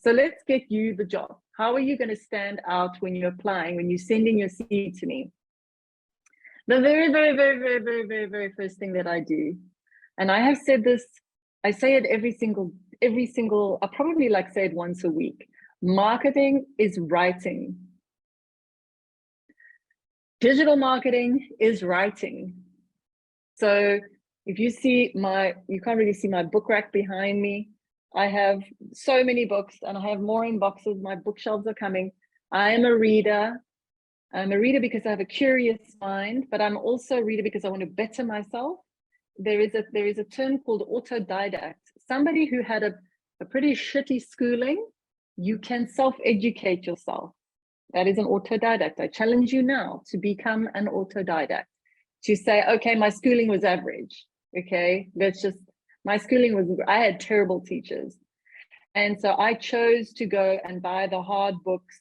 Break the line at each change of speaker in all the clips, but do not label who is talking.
So let's get you the job. How are you going to stand out when you're applying, when you're sending your CV to me? The very first thing that I do, and I have said this, I say it every single, I probably like say it once a week. Marketing is writing. Digital marketing is writing. So if you see you can't really see my book rack behind me. I have so many books and I have more in boxes. My bookshelves are coming. I am a reader. I'm a reader because I have a curious mind, but I'm also a reader because I want to better myself. There is a term called autodidact. Somebody who had a pretty shitty schooling, you can self-educate yourself. That is an autodidact. I challenge you now to become an autodidact, to say, okay, my schooling was average. Okay, my schooling was, I had terrible teachers. And so I chose to go and buy the hard books,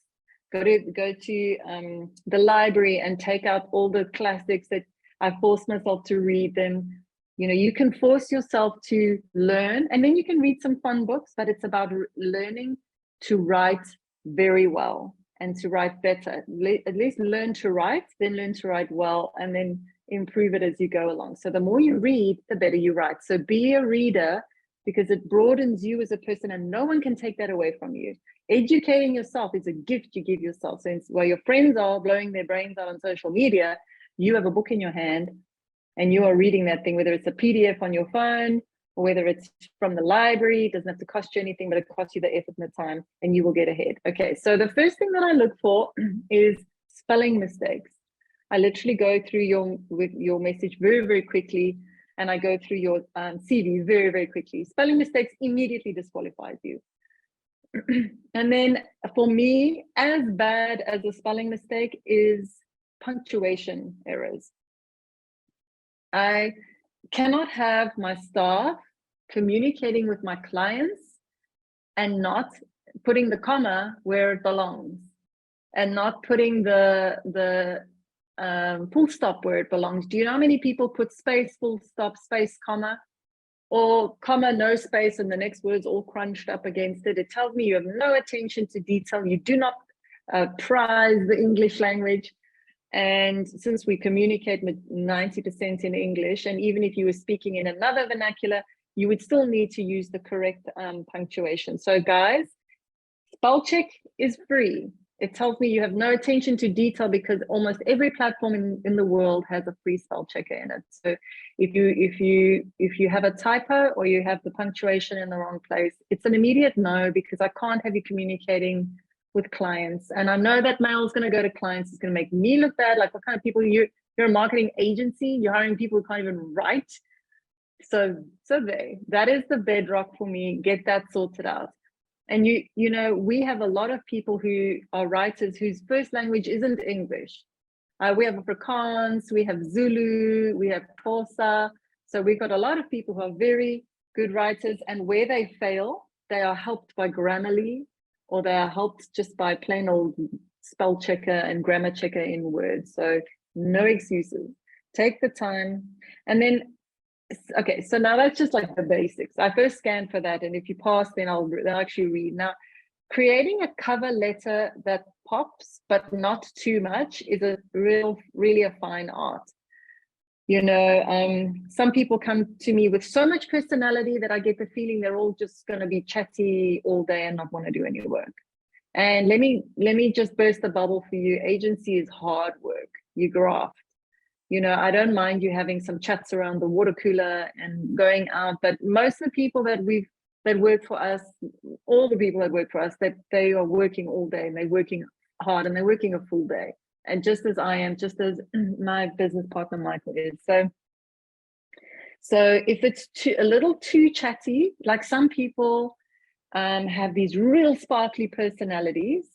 go to the library and take out all the classics that I forced myself to read them. You know, you can force yourself to learn, and then you can read some fun books, but it's about learning to write very well and to write better. At least learn to write, then learn to write well, and then improve it as you go along. So the more you read, the better you write. So be a reader, because it broadens you as a person and no one can take that away from you. Educating yourself is a gift you give yourself. So while your friends are blowing their brains out on social media, you have a book in your hand and you are reading that thing, whether it's a PDF on your phone or whether it's from the library. It doesn't have to cost you anything, but it costs you the effort and the time, and you will get ahead. Okay, so the first thing that I look for is spelling mistakes. I literally go through your message very, very quickly, and I go through your CV very, very quickly. Spelling mistakes immediately disqualifies you. And then for me, as bad as a spelling mistake is punctuation errors. I cannot have my staff communicating with my clients and not putting the comma where it belongs, and not putting the full stop where it belongs. Do you know how many people put space, full stop, space, comma, or comma, no space, and the next word's all crunched up against it? It tells me you have no attention to detail. You do not prize the English language. And since we communicate with 90% in English, and even if you were speaking in another vernacular, you would still need to use the correct punctuation. So guys, spell check is free. It tells me you have no attention to detail because almost every platform in the world has a free spell checker in it. So if you have a typo or you have the punctuation in the wrong place, it's an immediate no, because I can't have you communicating with clients. And I know that mail is going to go to clients. It's going to make me look bad. Like, what kind of people you're a marketing agency, you're hiring people who can't even write. So that is the bedrock for me. Get that sorted out. And you know, we have a lot of people who are writers whose first language isn't English. We have Afrikaans, we have Zulu, we have Xhosa. So we've got a lot of people who are very good writers, and where they fail, they are helped by Grammarly, or they are helped just by plain old spell checker and grammar checker in Word. So no excuses. Take the time. And then, okay, so now that's just like the basics. I first scan for that, and if you pass, then I'll actually read. Now, creating a cover letter that pops but not too much is really a fine art. You know, some people come to me with so much personality that I get the feeling they're all just going to be chatty all day and not want to do any work. And let me just burst the bubble for you. Agency is hard work. You graft. You know, I don't mind you having some chats around the water cooler and going out, but most of the people that work for us, all the people that work for us, that they are working all day and they're working hard and they're working a full day. And just as I am, just as my business partner Michael is. So if it's a little too chatty, like some people have these real sparkly personalities,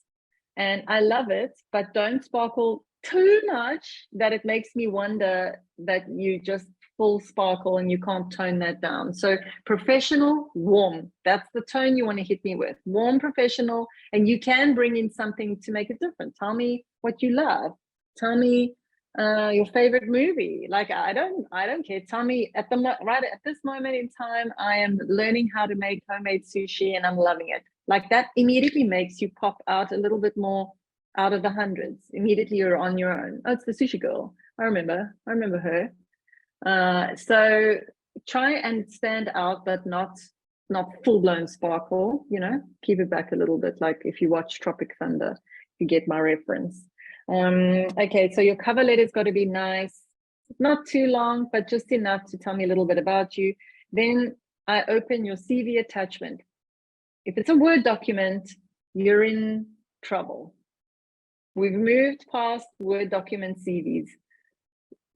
and I love it, but don't sparkle too much that it makes me wonder that you just full sparkle and you can't tone that down. So professional, warm, that's the tone you want to hit me with. Warm, professional, and you can bring in something to make it different. Tell me what you love. Tell me Your favorite movie. Like, I don't care. Tell me right at this moment in time, I am learning how to make homemade sushi and I'm loving it. Like, that immediately makes you pop out a little bit more out of the hundreds. Immediately you're on your own. Oh, it's the sushi girl. I remember her. So try and stand out, but not full-blown sparkle, keep it back a little bit. Like if you watch Tropic Thunder, you get my reference. Okay, so your cover letter's got to be nice, not too long, but just enough to tell me a little bit about you. Then I open your CV attachment. If it's a Word document, you're in trouble. We've moved past Word document CVs.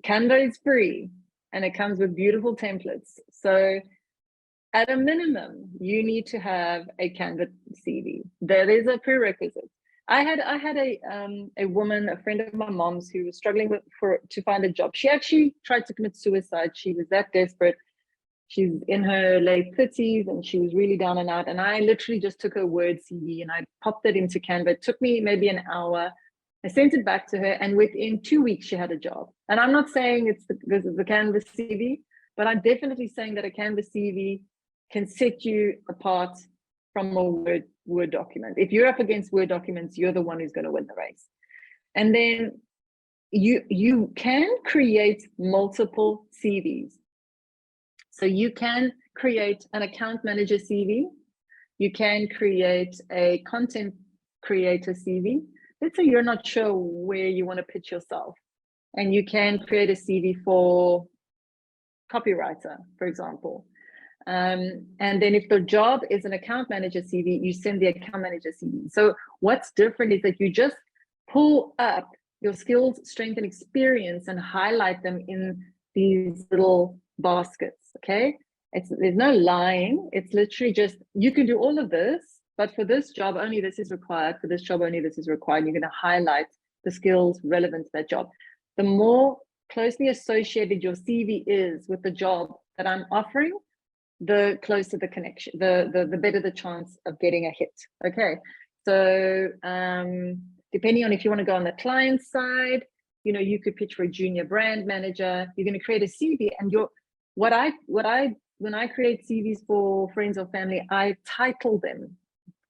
Canva is free and it comes with beautiful templates. So at a minimum, you need to have a Canva CV. That is a prerequisite. I had a woman, a friend of my mom's, who was struggling to find a job. She actually tried to commit suicide. She was that desperate. She's in her late 30s and she was really down and out. And I literally just took her Word CV and I popped it into Canva. It took me maybe an hour. I sent it back to her, and within 2 weeks she had a job. And I'm not saying it's because of the Canva CV, but I'm definitely saying that a Canva CV can set you apart from a Word document. If you're up against Word documents, you're the one who's going to win the race. And then you can create multiple CVs. So you can create an account manager CV. You can create a content creator CV. Let's say you're not sure where you want to pitch yourself, and you can create a CV for copywriter, for example. And then if the job is an account manager CV, you send the account manager CV. So what's different is that you just pull up your skills, strength, and experience and highlight them in these little baskets, okay? There's no lying. It's literally just, you can do all of this, but for this job, only this is required. For this job, only this is required. You're going to highlight the skills relevant to that job. The more closely associated your CV is with the job that I'm offering, the closer the connection, the better the chance of getting a hit. Okay, so depending on if you want to go on the client side, you could pitch for a junior brand manager. You're going to create a CV, and when I create CVs for friends or family, I title them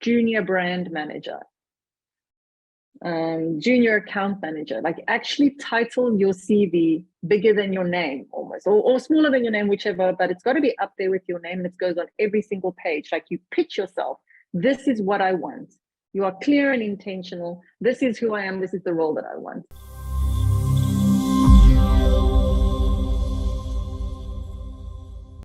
junior brand manager, junior account manager. Like, actually title your CV bigger than your name almost, or smaller than your name, whichever, but it's got to be up there with your name. That goes on every single page. Like, you pitch yourself. This is what I want. You are clear and intentional. This is who I am. This is the role that I want.